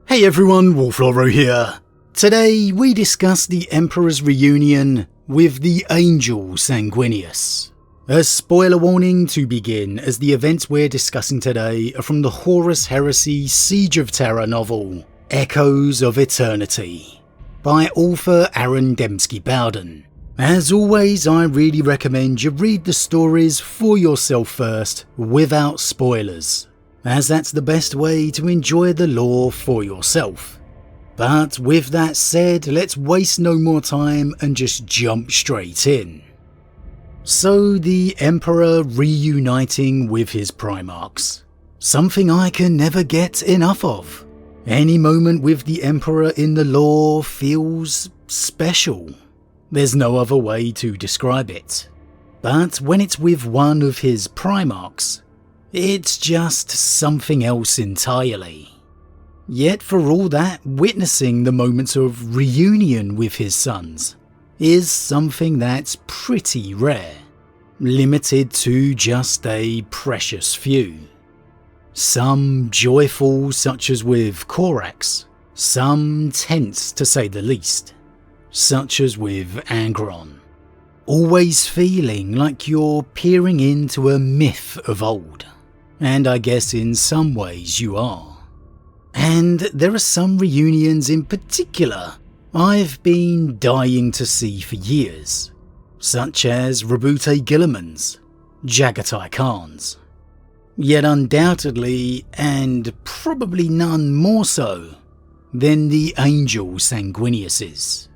Hey everyone, Wolf Lord Rho here. Today we discuss the Emperor's reunion with the Angel Sanguinius. A spoiler warning to begin, as the events we're discussing today are from the Horus Heresy Siege of Terra novel, Echoes of Eternity, by author Aaron Dembski-Bowden. As always, I really recommend you read the stories for yourself first, without spoilers, as that's the best way to enjoy the lore for yourself. But with that said, let's waste no more time and just jump straight in. So, the Emperor reuniting with his Primarchs. Something I can never get enough of. Any moment with the Emperor in the lore feels special. There's no other way to describe it. But when it's with one of his Primarchs, it's just something else entirely. Yet for all that, witnessing the moments of reunion with his sons is something that's pretty rare, limited to just a precious few. Some joyful, such as with Korax, some tense to say the least, such as with Angron. Always feeling like you're peering into a myth of old, and I guess in some ways you are. And there are some reunions in particular I've been dying to see for years, such as Rabute Gilliman's, Jagatai Khan's. Yet undoubtedly, and probably none more so, than the Angel Sanguinius's.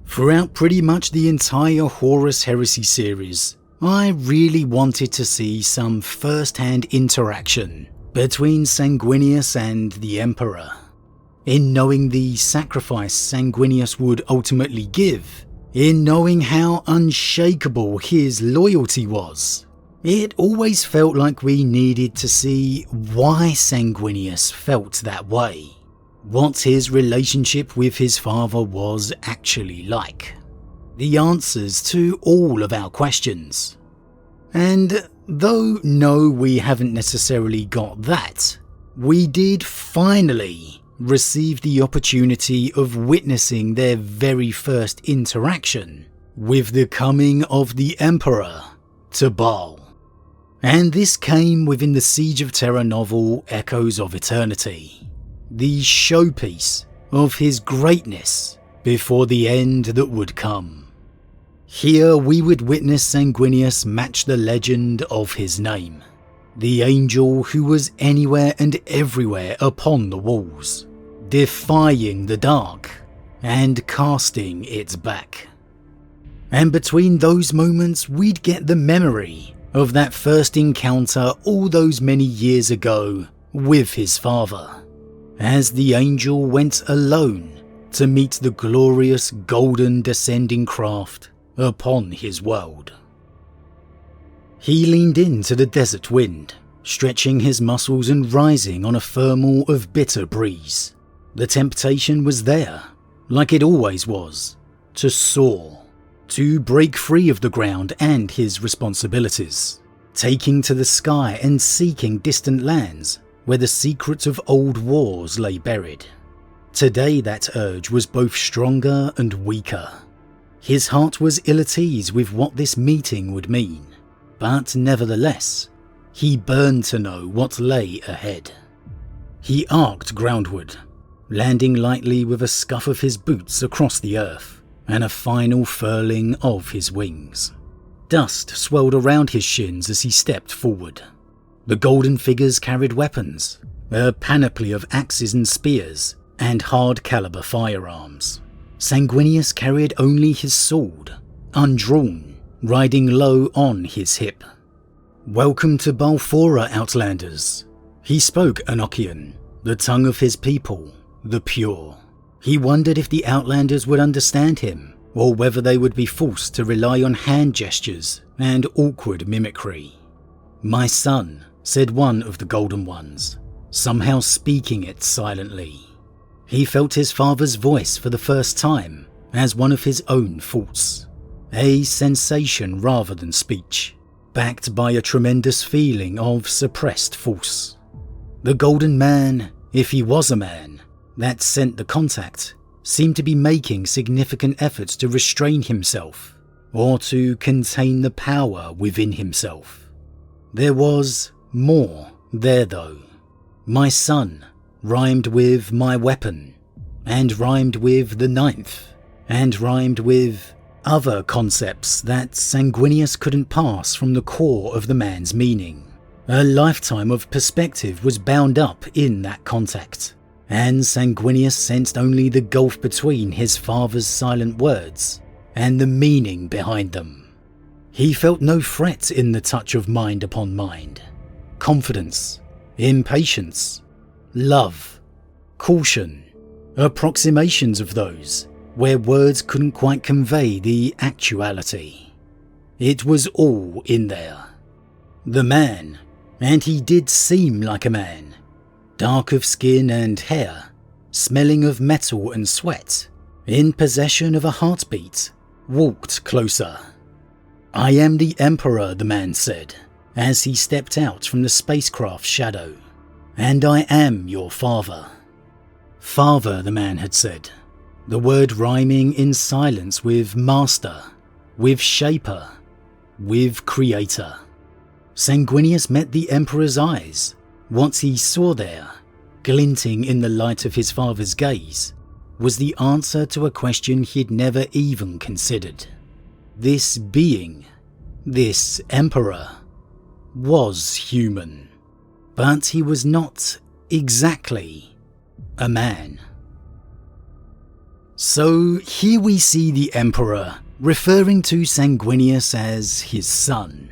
Throughout pretty much the entire Horus Heresy series, I really wanted to see some first-hand interaction between Sanguinius and the Emperor, in knowing the sacrifice Sanguinius would ultimately give, in knowing how unshakable his loyalty was. It always felt like we needed to see why Sanguinius felt that way, what his relationship with his father was actually like, the answers to all of our questions. And though no, we haven't necessarily got that, we did finally receive the opportunity of witnessing their very first interaction with the coming of the Emperor to Baal. And this came within the Siege of Terra novel Echoes of Eternity, the showpiece of his greatness before the end that would come. Here we would witness Sanguinius match the legend of his name, the angel who was anywhere and everywhere upon the walls, defying the dark and casting its back. And between those moments we'd get the memory of that first encounter all those many years ago with his father, as the angel went alone to meet the glorious golden descending craft upon his world. He leaned into the desert wind, stretching his muscles and rising on a thermal of bitter breeze. The temptation was there, like it always was, to soar, to break free of the ground and his responsibilities, taking to the sky and seeking distant lands where the secrets of old wars lay buried. Today that urge was both stronger and weaker. His heart was ill at ease with what this meeting would mean, but nevertheless, he burned to know what lay ahead. He arced groundward, landing lightly with a scuff of his boots across the earth and a final furling of his wings. Dust swirled around his shins as he stepped forward. The golden figures carried weapons, a panoply of axes and spears, and hard-caliber firearms. Sanguinius carried only his sword, undrawn, riding low on his hip. "Welcome to Balfora, Outlanders." He spoke Enochian, the tongue of his people, the pure. He wondered if the Outlanders would understand him, or whether they would be forced to rely on hand gestures and awkward mimicry. "My son," said one of the Golden Ones, somehow speaking it silently. He felt his father's voice for the first time as one of his own thoughts, a sensation rather than speech, backed by a tremendous feeling of suppressed force. The Golden Man, if he was a man, that sent the contact seemed to be making significant efforts to restrain himself or to contain the power within himself. There was more there though. My son rhymed with my weapon, and rhymed with the ninth, and rhymed with other concepts that Sanguinius couldn't pass from the core of the man's meaning. A lifetime of perspective was bound up in that contact, and Sanguinius sensed only the gulf between his father's silent words and the meaning behind them. He felt no threat in the touch of mind upon mind. Confidence, impatience, love, caution, approximations of those where words couldn't quite convey the actuality. It was all in there. The man, and he did seem like a man, dark of skin and hair, smelling of metal and sweat, in possession of a heartbeat, walked closer. "I am the Emperor," the man said, as he stepped out from the spacecraft's shadow, "and I am your father." Father, the man had said, the word rhyming in silence with master, with shaper, with creator. Sanguinius met the Emperor's eyes. What he saw there, glinting in the light of his father's gaze, was the answer to a question he'd never even considered. This being, this Emperor, was human, but he was not exactly a man. So here we see the Emperor referring to Sanguinius as his son,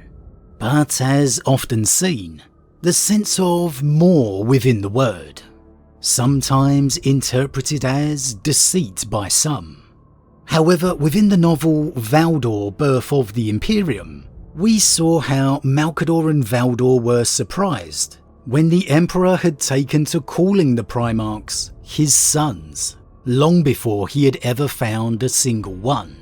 but as often seen, the sense of more within the word, sometimes interpreted as deceit by some. However, within the novel Valdor, Birth of the Imperium, we saw how Malcador and Valdor were surprised when the Emperor had taken to calling the Primarchs his sons, long before he had ever found a single one,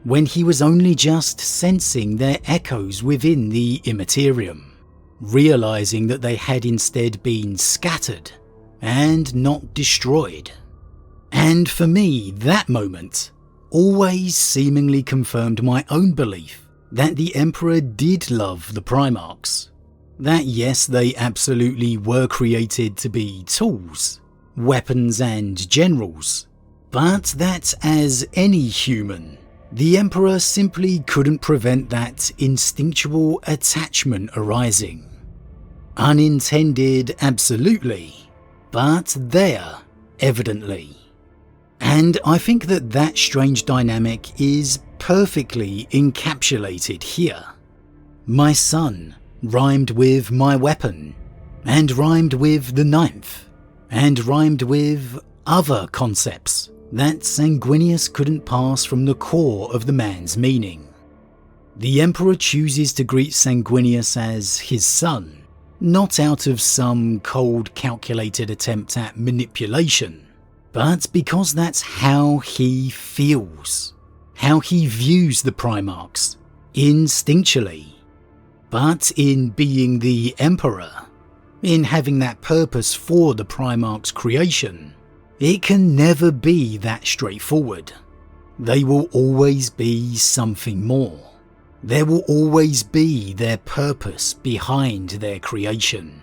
when he was only just sensing their echoes within the Immaterium, realizing that they had instead been scattered and not destroyed. And for me, that moment always seemingly confirmed my own belief that the Emperor did love the Primarchs. That yes, they absolutely were created to be tools, weapons and generals, but that as any human, the Emperor simply couldn't prevent that instinctual attachment arising. Unintended, absolutely, but there, evidently. And I think that that strange dynamic is perfectly encapsulated here. My son rhymed with my weapon, and rhymed with the ninth, and rhymed with other concepts that Sanguinius couldn't pass from the core of the man's meaning. The Emperor chooses to greet Sanguinius as his son, not out of some cold, calculated attempt at manipulation, but because that's how he feels, how he views the Primarchs, instinctually. But in being the Emperor, in having that purpose for the Primarch's creation, it can never be that straightforward. They will always be something more. There will always be their purpose behind their creation.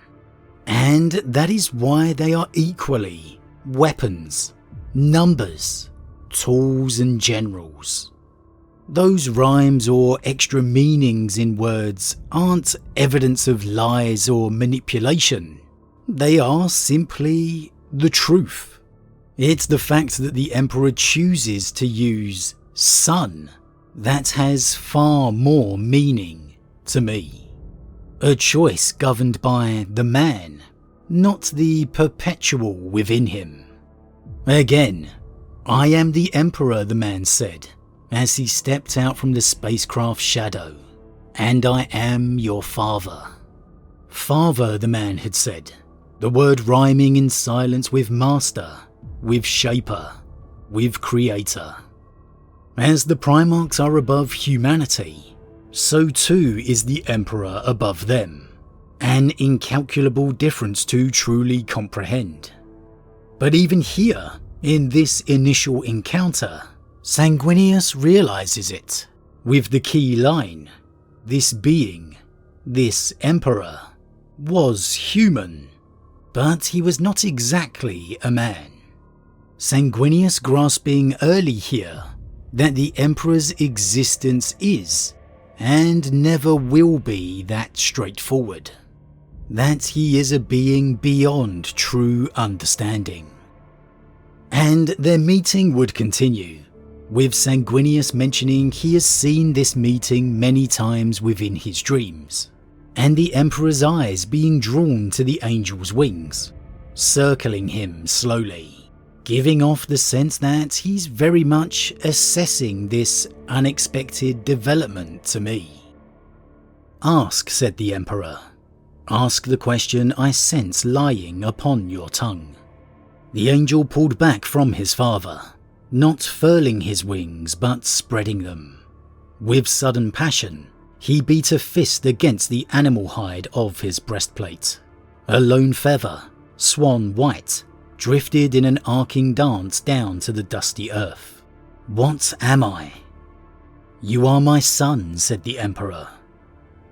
And that is why they are equally weapons, numbers, tools and generals. Those rhymes or extra meanings in words aren't evidence of lies or manipulation. They are simply the truth. It's the fact that the Emperor chooses to use son that has far more meaning to me. A choice governed by the man, not the perpetual within him. Again, I am the Emperor, the man said, as he stepped out from the spacecraft's shadow, and I am your father. Father, the man had said, the word rhyming in silence with master, with shaper, with creator. As the Primarchs are above humanity, so too is the Emperor above them, an incalculable difference to truly comprehend. But even here, in this initial encounter, Sanguinius realizes it, with the key line: this being, this emperor, was human, but he was not exactly a man. Sanguinius grasping early here that the emperor's existence is, and never will be, that straightforward. That he is a being beyond true understanding. And their meeting would continue, with Sanguinius mentioning he has seen this meeting many times within his dreams, and the Emperor's eyes being drawn to the angel's wings, circling him slowly, giving off the sense that he's very much assessing this unexpected development to me. "Ask," said the Emperor. "Ask the question I sense lying upon your tongue." The angel pulled back from his father, not furling his wings but spreading them. With sudden passion, he beat a fist against the animal hide of his breastplate. A lone feather, swan white, drifted in an arcing dance down to the dusty earth. "What am I?" "You are my son," said the Emperor.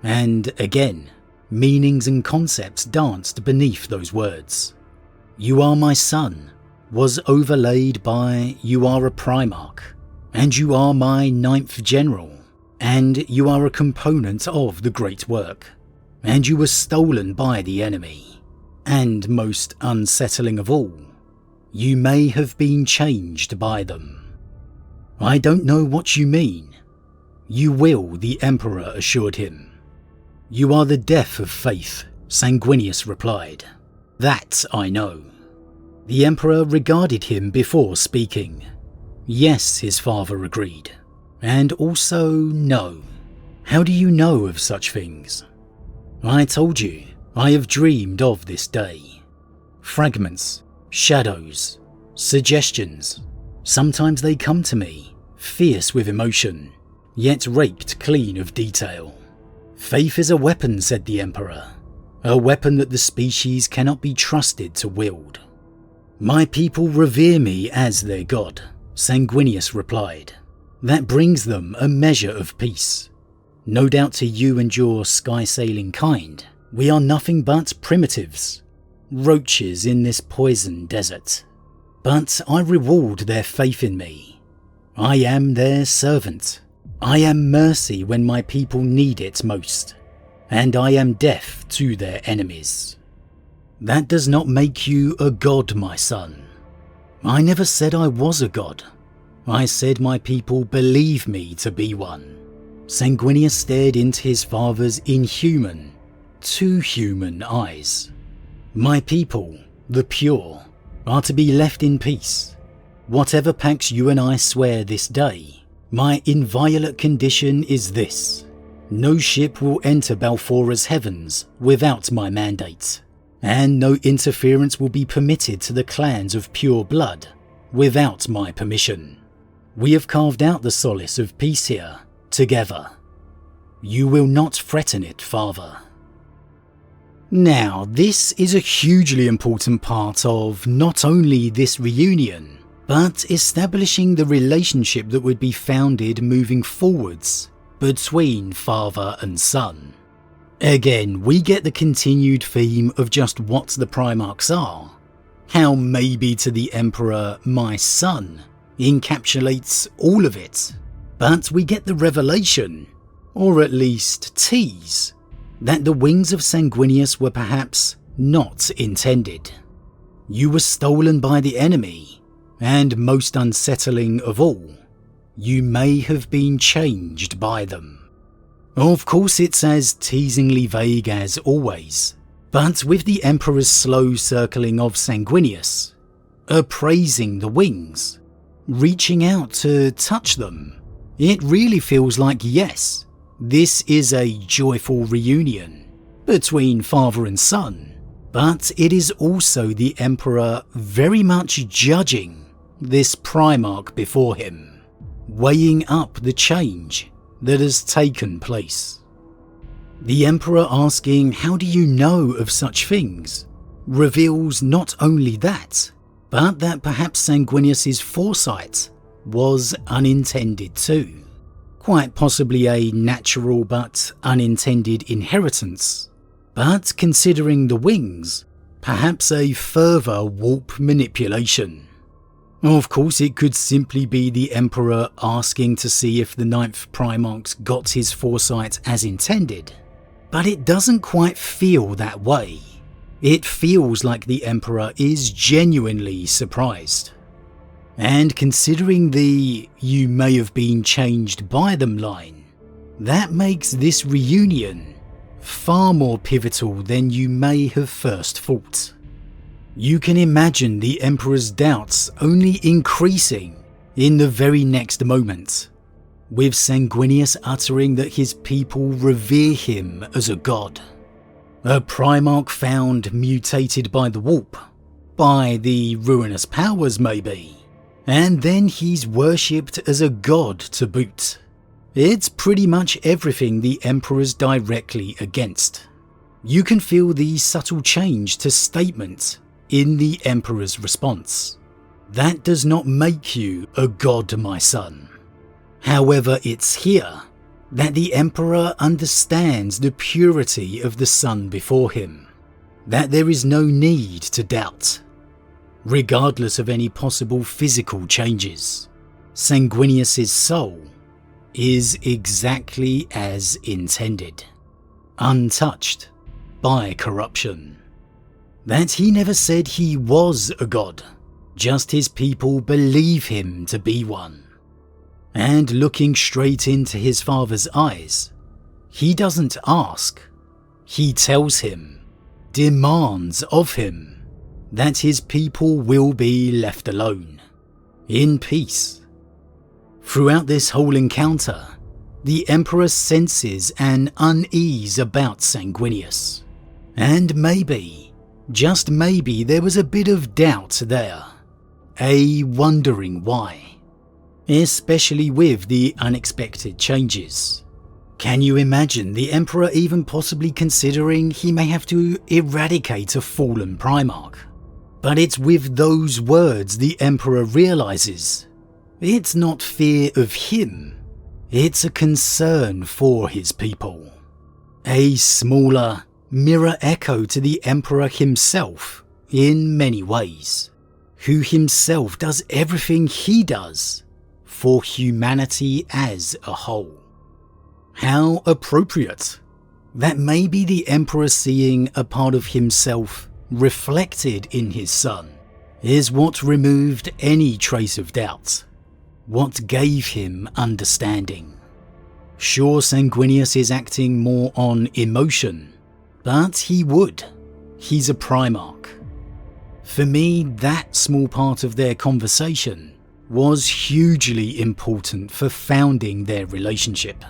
And again, meanings and concepts danced beneath those words. "You are my son" was overlaid by "you are a Primarch," and "you are my 9th General," and "you are a component of the Great Work," and "you were stolen by the enemy," and most unsettling of all, "you may have been changed by them." "I don't know what you mean." "You will," the Emperor assured him. "You are the death of faith," Sanguinius replied. "That I know." The Emperor regarded him before speaking. "Yes," his father agreed. "And also no." "How do you know of such things?" "I told you, I have dreamed of this day. Fragments, shadows, suggestions. Sometimes they come to me, fierce with emotion, yet raped clean of detail. Faith is a weapon," said the Emperor. "A weapon that the species cannot be trusted to wield." "My people revere me as their god," Sanguinius replied. "That brings them a measure of peace. No doubt to you and your sky-sailing kind, we are nothing but primitives, roaches in this poisoned desert. But I reward their faith in me. I am their servant. I am mercy when my people need it most, and I am death to their enemies." "That does not make you a god, my son." "I never said I was a god. I said my people believe me to be one." Sanguinius stared into his father's inhuman, too human eyes. "My people, the pure, are to be left in peace. Whatever pacts you and I swear this day, my inviolate condition is this: no ship will enter Balfora's heavens without my mandate, and no interference will be permitted to the clans of pure blood without my permission. We have carved out the solace of peace here, together. You will not threaten it, father." Now, this is a hugely important part of not only this reunion, but establishing the relationship that would be founded moving forwards between father and son. Again, we get the continued theme of just what the Primarchs are, how maybe to the Emperor "my son" encapsulates all of it, but we get the revelation, or at least tease, that the wings of Sanguinius were perhaps not intended. You were stolen by the enemy, and most unsettling of all, you may have been changed by them. Of course, it's as teasingly vague as always, but with the Emperor's slow circling of Sanguinius, appraising the wings, reaching out to touch them, it really feels like, yes, this is a joyful reunion between father and son, but it is also the Emperor very much judging this Primarch before him, weighing up the change that has taken place. The Emperor asking "how do you know of such things" reveals not only that, but that perhaps Sanguinius's foresight was unintended too. Quite possibly a natural but unintended inheritance, but considering the wings, perhaps a further warp manipulation. Of course, it could simply be the Emperor asking to see if the 9th Primarch's got his foresight as intended, but it doesn't quite feel that way. It feels like the Emperor is genuinely surprised. And considering the "you may have been changed by them" line, that makes this reunion far more pivotal than you may have first thought. You can imagine the Emperor's doubts only increasing in the very next moment, with Sanguinius uttering that his people revere him as a god. A Primarch found mutated by the warp, by the ruinous powers maybe, and then he's worshipped as a god to boot. It's pretty much everything the Emperor's directly against. You can feel the subtle change to statement in the Emperor's response. That does not make you a god, my son. However, it's here that the Emperor understands the purity of the son before him, that there is no need to doubt. Regardless of any possible physical changes, Sanguinius's soul is exactly as intended, untouched by corruption. That he never said he was a god, just his people believe him to be one. And looking straight into his father's eyes, he doesn't ask, he tells him, demands of him, that his people will be left alone, in peace. Throughout this whole encounter, the Emperor senses an unease about Sanguinius, and maybe, just maybe, there was a bit of doubt there, a wondering why, especially with the unexpected changes. Can you imagine the Emperor even possibly considering he may have to eradicate a fallen Primarch? But it's with those words the Emperor realizes it's not fear of him, it's a concern for his people. A smaller, mirror echo to the Emperor himself in many ways, who himself does everything he does for humanity as a whole. How appropriate that maybe the Emperor seeing a part of himself reflected in his son is what removed any trace of doubt, what gave him understanding. Sure, Sanguinius is acting more on emotion, but he's a Primarch. For me, that small part of their conversation was hugely important for founding their relationship,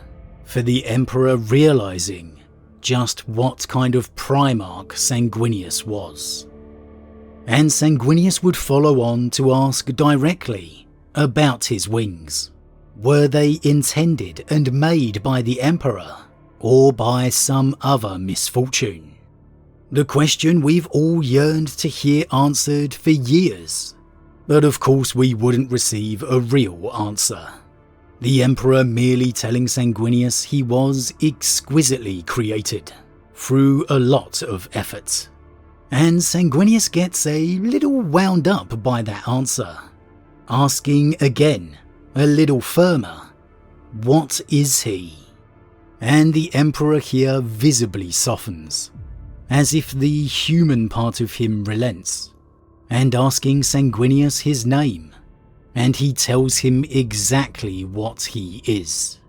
for the Emperor realizing just what kind of Primarch Sanguinius was. And Sanguinius would follow on to ask directly about his wings. Were they intended and made by the Emperor, or by some other misfortune? The question we've all yearned to hear answered for years, but of course we wouldn't receive a real answer. The Emperor merely telling Sanguinius he was exquisitely created, through a lot of effort. And Sanguinius gets a little wound up by that answer, asking again, a little firmer, what is he? And the Emperor here visibly softens, as if the human part of him relents, and asking Sanguinius his name, and he tells him exactly what he is.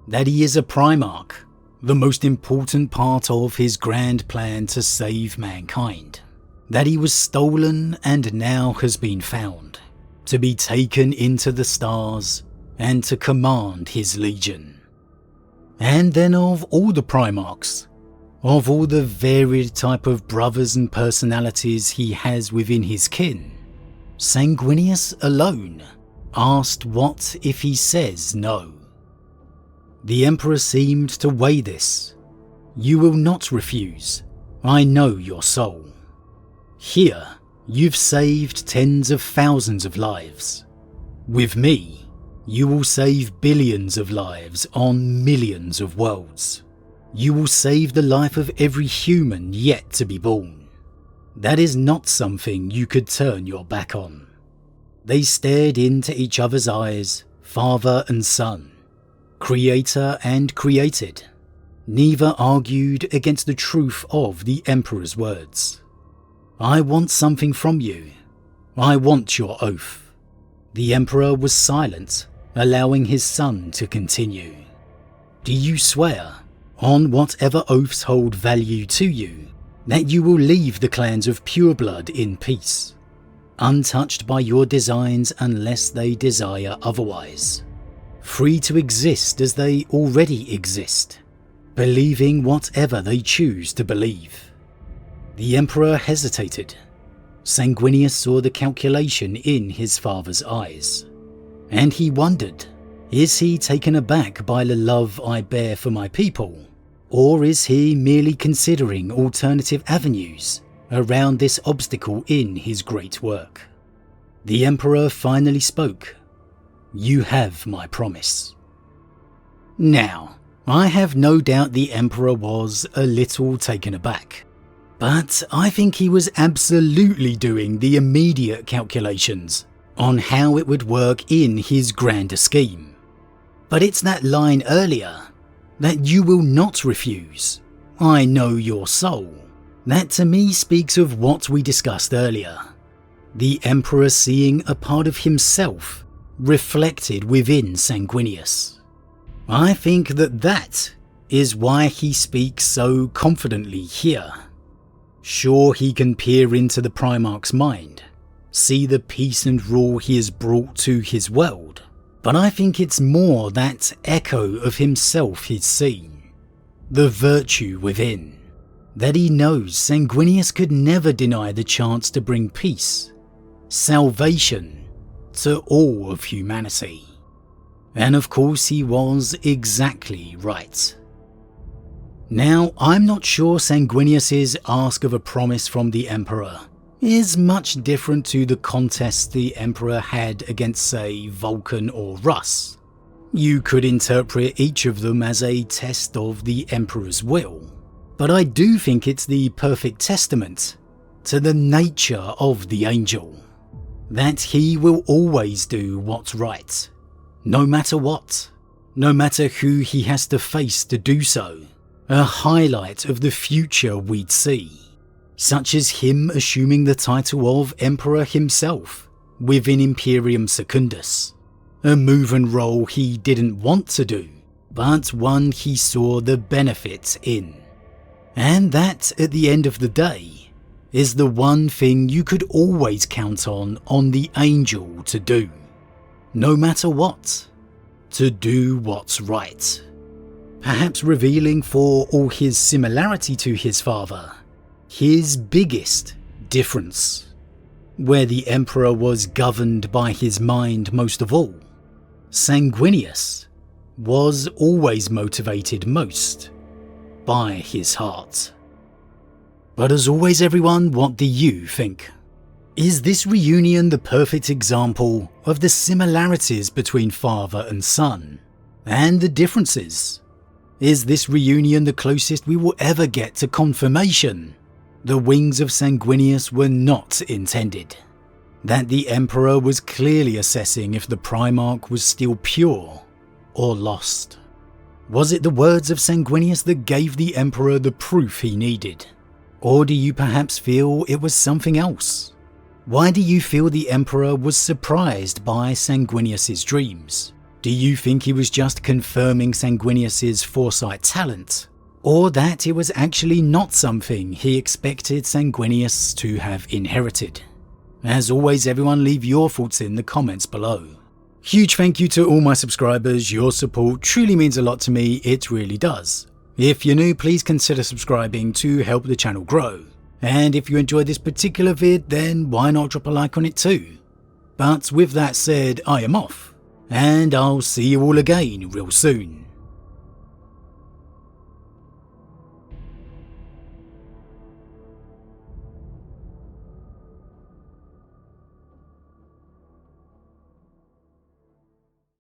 That he is a Primarch, the most important part of his grand plan to save mankind. That he was stolen and now has been found, to be taken into the stars and to command his legion. And then of all the Primarchs, of all the varied type of brothers and personalities he has within his kin, Sanguinius alone asked what if he says no. The Emperor seemed to weigh this. You will not refuse. I know your soul. Here, you've saved tens of thousands of lives. With me, you will save billions of lives on millions of worlds. You will save the life of every human yet to be born. That is not something you could turn your back on." They stared into each other's eyes, father and son, creator and created. Neither argued against the truth of the Emperor's words. "I want something from you. I want your oath." The Emperor was silent, allowing his son to continue. "Do you swear, on whatever oaths hold value to you, that you will leave the clans of pureblood in peace, untouched by your designs unless they desire otherwise, free to exist as they already exist, believing whatever they choose to believe?" The Emperor hesitated. Sanguinius saw the calculation in his father's eyes, and he wondered, is he taken aback by the love I bear for my people, or is he merely considering alternative avenues around this obstacle in his great work? The Emperor finally spoke. "You have my promise." Now, I have no doubt the Emperor was a little taken aback, but I think he was absolutely doing the immediate calculations on how it would work in his grander scheme. But it's that line earlier, that "you will not refuse, I know your soul," that to me speaks of what we discussed earlier. The Emperor seeing a part of himself reflected within Sanguinius. I think that is why he speaks so confidently here. Sure, he can peer into the Primarch's mind, see the peace and rule he has brought to his world, but I think it's more that echo of himself he's seen, the virtue within, that he knows Sanguinius could never deny the chance to bring peace, salvation to all of humanity. And of course he was exactly right. Now, I'm not sure Sanguinius's ask of a promise from the Emperor is much different to the contests the Emperor had against, say, Vulcan or Russ. You could interpret each of them as a test of the Emperor's will, but I do think it's the perfect testament to the nature of the Angel, that he will always do what's right, no matter what, no matter who he has to face to do so. A highlight of the future we'd see, such as him assuming the title of Emperor himself within Imperium Secundus, a move and role he didn't want to do, but one he saw the benefit in. And that, at the end of the day, is the one thing you could always count on the Angel to do. No matter what, to do what's right. Perhaps revealing, for all his similarity to his father, his biggest difference. Where the Emperor was governed by his mind most of all, Sanguinius was always motivated most by his heart. But as always everyone, what do you think? Is this reunion the perfect example of the similarities between father and son, and the differences? Is this reunion the closest we will ever get to confirmation the wings of Sanguinius were not intended? That the Emperor was clearly assessing if the Primarch was still pure or lost? Was it the words of Sanguinius that gave the Emperor the proof he needed? Or do you perhaps feel it was something else? Why do you feel the Emperor was surprised by Sanguinius's dreams? Do you think he was just confirming Sanguinius's foresight talent? Or that it was actually not something he expected Sanguinius to have inherited? As always everyone, leave your thoughts in the comments below. Huge thank you to all my subscribers, your support truly means a lot to me, it really does. If you're new, please consider subscribing to help the channel grow. And if you enjoyed this particular vid, then why not drop a like on it too? But with that said, I am off, and I'll see you all again real soon.